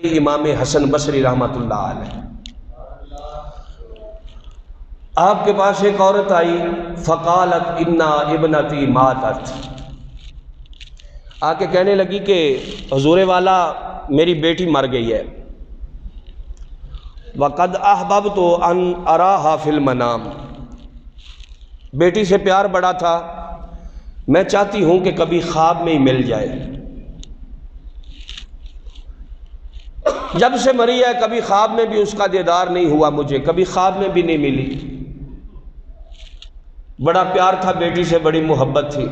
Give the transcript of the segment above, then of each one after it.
امام حسن بصری رحمۃ اللہ علیہ، آپ کے پاس ایک عورت آئی، فقالت انا ابنتی ماتت، آ کے کہنے لگی کہ حضور والا میری بیٹی مر گئی ہے، وقد احببت ان اراها فی المنام، بیٹی سے پیار بڑا تھا، میں چاہتی ہوں کہ کبھی خواب میں ہی مل جائے، جب سے مری ہے کبھی خواب میں بھی اس کا دیدار نہیں ہوا، مجھے کبھی خواب میں بھی نہیں ملی، بڑا پیار تھا بیٹی سے، بڑی محبت تھی۔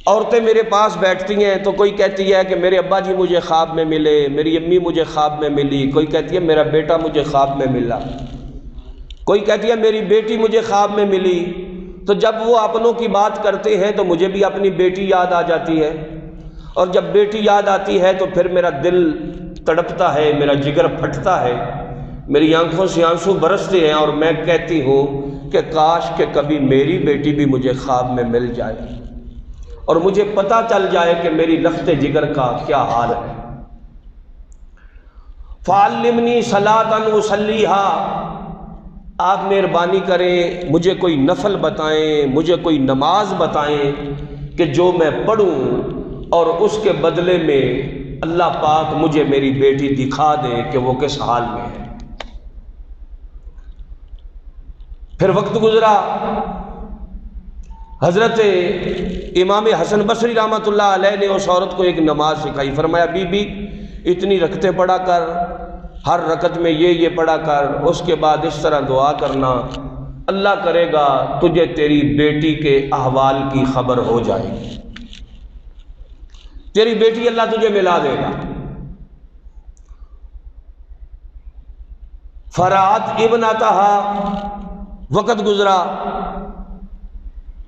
عورتیں میرے پاس بیٹھتی ہیں تو کوئی کہتی ہے کہ میرے ابا جی مجھے خواب میں ملے، میری امی مجھے خواب میں ملی، کوئی کہتی ہے میرا بیٹا مجھے خواب میں ملا، کوئی کہتی ہے میری بیٹی مجھے خواب میں ملی۔ تو جب وہ اپنوں کی بات کرتے ہیں تو مجھے بھی اپنی بیٹی یاد آ جاتی ہے، اور جب بیٹی یاد آتی ہے تو پھر میرا دل تڑپتا ہے، میرا جگر پھٹتا ہے، میری آنکھوں سے آنسو برستے ہیں، اور میں کہتی ہوں کہ کاش کہ کبھی میری بیٹی بھی مجھے خواب میں مل جائے اور مجھے پتہ چل جائے کہ میری لخت جگر کا کیا حال ہے۔ فعلمنی صلاۃ اصلیھا، آپ مہربانی کریں مجھے کوئی نفل بتائیں، مجھے کوئی نماز بتائیں کہ جو میں پڑھوں اور اس کے بدلے میں اللہ پاک مجھے میری بیٹی دکھا دے کہ وہ کس حال میں ہے۔ پھر وقت گزرا، حضرت امام حسن بصری رحمۃ اللہ علیہ نے اس عورت کو ایک نماز سکھائی، فرمایا بی بی اتنی رکعتیں پڑھا کر، ہر رکعت میں یہ پڑھا کر، اس کے بعد اس طرح دعا کرنا، اللہ کرے گا تجھے تیری بیٹی کے احوال کی خبر ہو جائے گی، تیری بیٹی اللہ تجھے ملا دے گا۔ فرات ابنتہا، وقت گزرا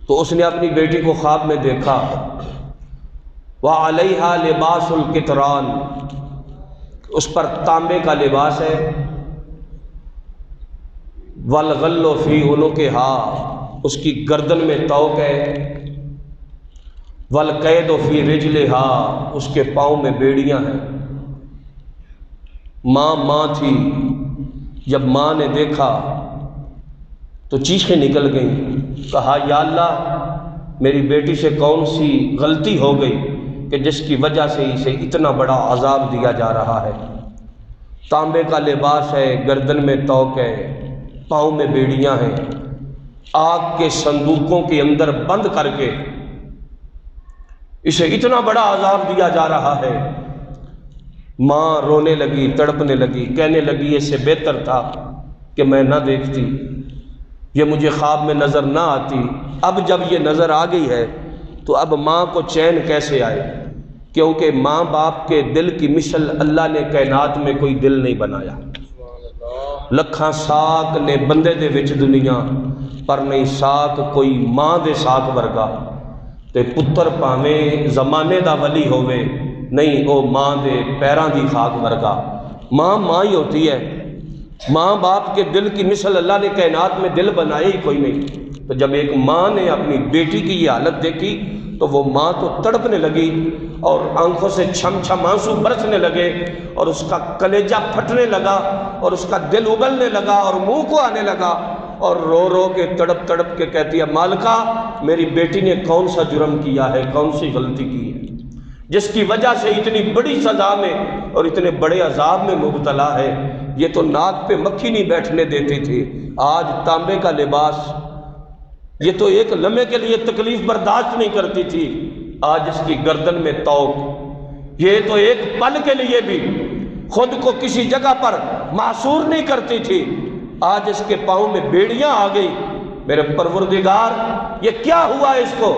تو اس نے اپنی بیٹی کو خواب میں دیکھا، وعلیہا لباس الکتران، اس پر تانبے کا لباس ہے، والغل فی عنقہا، اس کی گردن میں طوق ہے، والقید فی رجلہا، اس کے پاؤں میں بیڑیاں ہیں۔ ماں تھی، جب ماں نے دیکھا تو چیخیں نکل گئیں، کہا یا اللہ میری بیٹی سے کون سی غلطی ہو گئی کہ جس کی وجہ سے اسے اتنا بڑا عذاب دیا جا رہا ہے۔ تانبے کا لباس ہے، گردن میں طوق ہے، پاؤں میں بیڑیاں ہیں، آگ کے صندوقوں کے اندر بند کر کے اسے اتنا بڑا عذاب دیا جا رہا ہے۔ ماں رونے لگی، تڑپنے لگی، کہنے لگی اس سے بہتر تھا کہ میں نہ دیکھتی، یہ مجھے خواب میں نظر نہ آتی، اب جب یہ نظر آ گئی ہے تو اب ماں کو چین کیسے آئے، کیونکہ ماں باپ کے دل کی مثل اللہ نے کائنات میں کوئی دل نہیں بنایا۔ لکھاں ساک نے بندے دے وچ دنیا، پر نہیں ساک کوئی ماں دے ساک ورگا، تے پتر پاویں زمانے دا ولی ہووے، نہیں او ماں دے پیراں دی خاک ورگا۔ ماں ہی ہوتی ہے، ماں باپ کے دل کی مثل اللہ نے کائنات میں دل بنائے ہی کوئی نہیں۔ تو جب ایک ماں نے اپنی بیٹی کی یہ حالت دیکھی تو وہ ماں تو تڑپنے لگی اور آنکھوں سے چھم چھم آنسو برسنے لگے، اور اس کا کلیجہ پھٹنے لگا، اور اس کا دل ابلنے لگا، اور منہ کو آنے لگا، اور رو رو کے تڑپ تڑپ کے کہتی ہے مالکہ میری بیٹی نے کون سا جرم کیا ہے، کون سی غلطی کی ہے جس کی وجہ سے اتنی بڑی سزا میں اور اتنے بڑے عذاب میں مبتلا ہے۔ یہ تو ناک پہ مکھی نہیں بیٹھنے دیتی تھی، آج تانبے کا لباس، یہ تو ایک لمحے کے لیے تکلیف برداشت نہیں کرتی تھی، آج اس کی گردن میں طوق، یہ تو ایک پل کے لیے بھی خود کو کسی جگہ پر محصور نہیں کرتی تھی، آج اس کے پاؤں میں بیڑیاں آ گئی۔ میرے پروردگار یہ کیا ہوا اس کو؟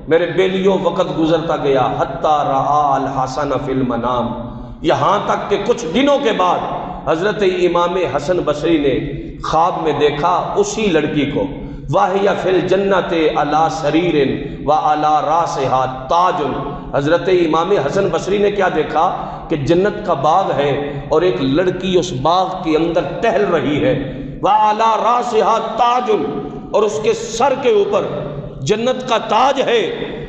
میرے بیلیوں وقت گزرتا گیا، حتی رآ الحسن فی المنام، یہاں تک کہ کچھ دنوں کے بعد حضرت امام حسن بصری نے خواب میں دیکھا اسی لڑکی کو، وَهِيَ فِي الْجَنَّةِ عَلَى سَرِيرٍ وَعَلَى رَأْسِهَا تَاجٌ۔ حضرت امام حسن بصری نے کیا دیکھا کہ جنت کا باغ ہے اور ایک لڑکی اس باغ کے اندر ٹہل رہی ہے، وَعَلَى رَأْسِهَا تَاجٌ، اور اس کے سر کے اوپر جنت کا تاج ہے،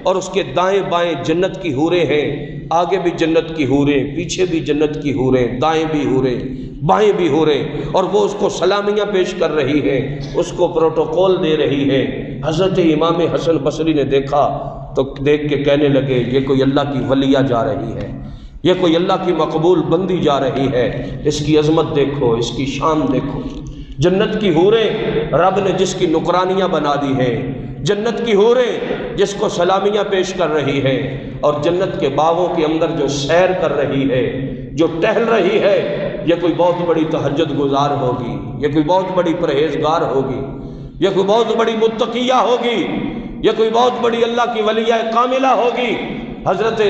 اور اس کے دائیں بائیں جنت کی حوریں ہیں، آگے بھی جنت کی حوریں، پیچھے بھی جنت کی حوریں، دائیں بھی حوریں بائیں بھی حوریں، اور وہ اس کو سلامیاں پیش کر رہی ہے، اس کو پروٹوکول دے رہی ہے۔ حضرت امام حسن بصری نے دیکھا تو دیکھ کے کہنے لگے یہ کوئی اللہ کی ولیہ جا رہی ہے، یہ کوئی اللہ کی مقبول بندی جا رہی ہے، اس کی عظمت دیکھو، اس کی شان دیکھو۔ جنت کی حوریں رب نے جس کی نکرانیاں بنا دی ہیں، جنت کی حوریں جس کو سلامیاں پیش کر رہی ہے، اور جنت کے باغوں کے اندر جو سیر کر رہی ہے، جو ٹہل رہی ہے، یہ کوئی بہت بڑی تہجد گزار ہوگی، یہ کوئی بہت بڑی پرہیزگار ہوگی، یہ کوئی بہت بڑی متقیہ ہوگی، یہ کوئی بہت بڑی اللہ کی ولیہ کاملہ ہوگی۔ حضرت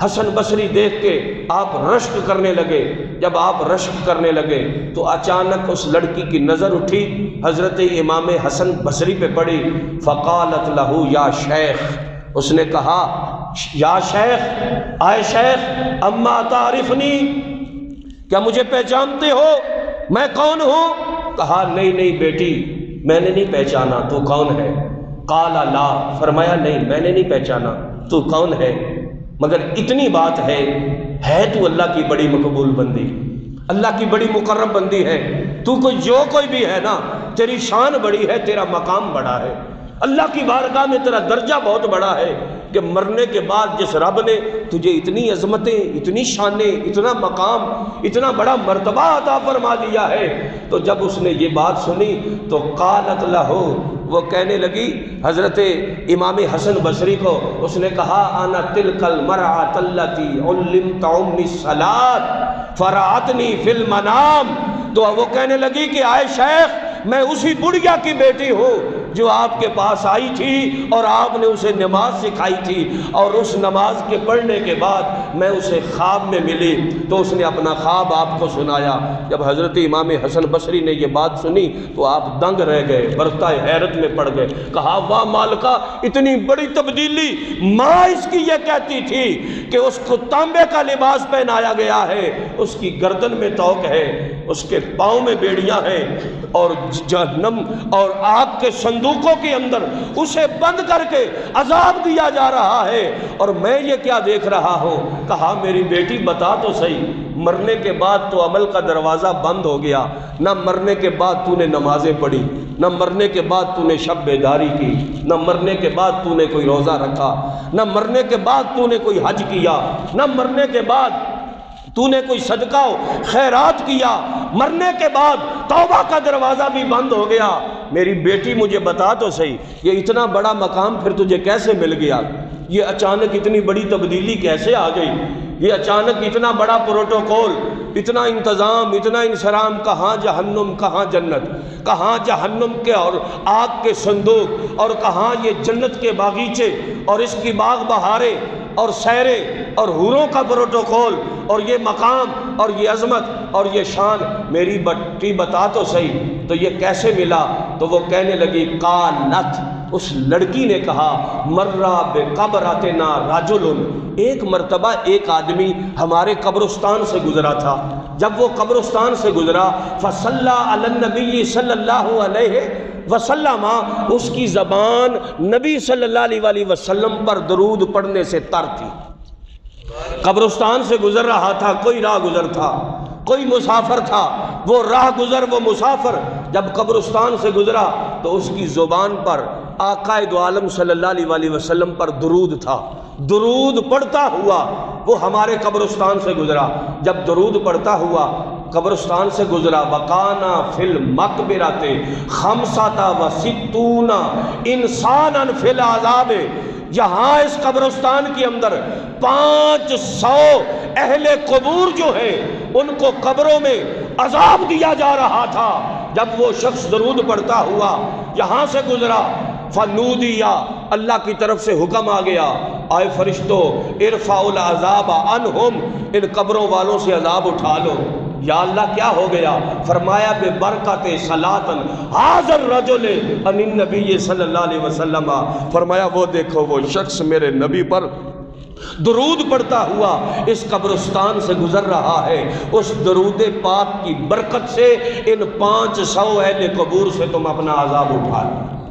حسن بصری دیکھ کے آپ رشک کرنے لگے۔ جب آپ رشک کرنے لگے تو اچانک اس لڑکی کی نظر اٹھی، حضرت امام حسن بصری پہ پڑی۔ فقالت لہو یا شیخ، اس نے کہا یا شیخ، آئے شیخ، اما تعرفنی، کیا مجھے پہچانتے ہو، میں کون ہوں؟ کہا نہیں نہیں بیٹی، میں نے نہیں پہچانا، تو کون ہے؟ قال لا، فرمایا نہیں میں نے نہیں پہچانا، تو کون ہے؟ مگر اتنی بات ہے تو اللہ کی بڑی مقبول بندی، اللہ کی بڑی مقرب بندی ہے، تو کوئی بھی ہے نا، تیری شان بڑی ہے، تیرا مقام بڑا ہے، اللہ کی بارگاہ میں تیرا درجہ بہت بڑا ہے کہ مرنے کے بعد جس رب نے تجھے اتنی عظمتیں، اتنی شانیں، اتنا مقام، اتنا بڑا مرتبہ عطا فرما دیا ہے۔ تو جب اس نے یہ بات سنی تو قالت لہو، وہ کہنے لگی حضرت امام حسن بصری کو، اس نے کہا انا تلک المرأة التي علمت امي الصلاة فرأتنی فی المنام، تو وہ کہنے لگی کہ آئے شیخ، میں اسی بڑھیا کی بیٹی ہوں جو آپ کے پاس آئی تھی اور آپ نے اسے نماز سکھائی تھی، اور اس نماز کے پڑھنے کے بعد میں اسے خواب میں ملی تو اس نے اپنا خواب آپ کو سنایا۔ جب حضرت امام حسن بصری نے یہ بات سنی تو آپ دنگ رہ گئے، برتہ حیرت میں پڑ گئے، کہا واہ مالکہ، اتنی بڑی تبدیلی! ماں اس کی یہ کہتی تھی کہ اس کو تانبے کا لباس پہنایا گیا ہے، اس کی گردن میں توق ہے، اس کے پاؤں میں بیڑیاں ہیں، اور جہنم اور آگ کے صندوقوں کے اندر اسے بند کر کے عذاب دیا جا رہا ہے، اور میں یہ کیا دیکھ رہا ہوں؟ کہا میری بیٹی بتا تو صحیح، مرنے کے بعد تو عمل کا دروازہ بند ہو گیا، نہ مرنے کے بعد تو نے نمازیں پڑھی، نہ مرنے کے بعد تو نے شب بیداری کی، نہ مرنے کے بعد تو نے کوئی روزہ رکھا، نہ مرنے کے بعد تو نے کوئی حج کیا، نہ مرنے کے بعد تو نے کوئی صدقہ خیرات کیا، مرنے کے بعد توبہ کا دروازہ بھی بند ہو گیا۔ میری بیٹی مجھے بتا تو صحیح، یہ اتنا بڑا مقام پھر تجھے کیسے مل گیا؟ یہ اچانک اتنی بڑی تبدیلی کیسے آ گئی؟ یہ اچانک اتنا بڑا پروٹوکول، اتنا انتظام، اتنا انصرام، کہاں جہنم کہاں جنت، کہاں جہنم کے اور آگ کے صندوق، اور کہاں یہ جنت کے باغیچے اور اس کی باغ بہاریں اور سیریں اور حوروں کا پروٹوکول اور یہ مقام اور یہ عظمت اور یہ شان، میری بٹی بتا تو صحیح، تو یہ کیسے ملا؟ تو وہ کہنے لگی قالت، اس لڑکی نے کہا مرہ بقبرتنا رجل، ایک مرتبہ ایک آدمی ہمارے قبرستان سے گزرا تھا، جب وہ قبرستان سے گزرا فصلی علی النبی صلی اللہ علیہ وسلم، اس کی زبان نبی صلی اللہ علیہ وسلم پر درود پڑھنے سے تر تھی۔ قبرستان سے گزر رہا تھا، کوئی راہ گزر تھا، کوئی مسافر تھا، وہ راہ گزر، وہ مسافر جب قبرستان سے گزرا تو اس کی زبان پر آقا دو عالم صلی اللہ علیہ وسلم پر درود تھا، درود پڑھتا ہوا وہ ہمارے قبرستان سے گزرا۔ جب درود پڑھتا ہوا قبرستان سے گزرا، وَقَانَا فِي الْمَقْبِرَةِ خَمْسَةَ وَسِتُّونَ إِنسَانًا فِي الْعَذَابِ، یہاں اس قبرستان کے اندر 500 اہل قبور جو ہیں ان کو قبروں میں عذاب دیا جا رہا تھا۔ جب وہ شخص درود پڑھتا ہوا یہاں سے گزرا، فنودیا، اللہ کی طرف سے حکم آ گیا، آئے فرشتو ارفعوا العذاب عنہم، ان قبروں والوں سے عذاب اٹھا لو۔ یا اللہ کیا ہو گیا؟ فرمایا بے برکت صلاۃ ھذا الرجل عن النبی صلی اللہ علیہ وسلم، فرمایا وہ دیکھو وہ شخص میرے نبی پر درود پڑھتا ہوا اس قبرستان سے گزر رہا ہے، اس درود پاک کی برکت سے ان 500 اہل قبور سے تم اپنا عذاب اٹھا لو۔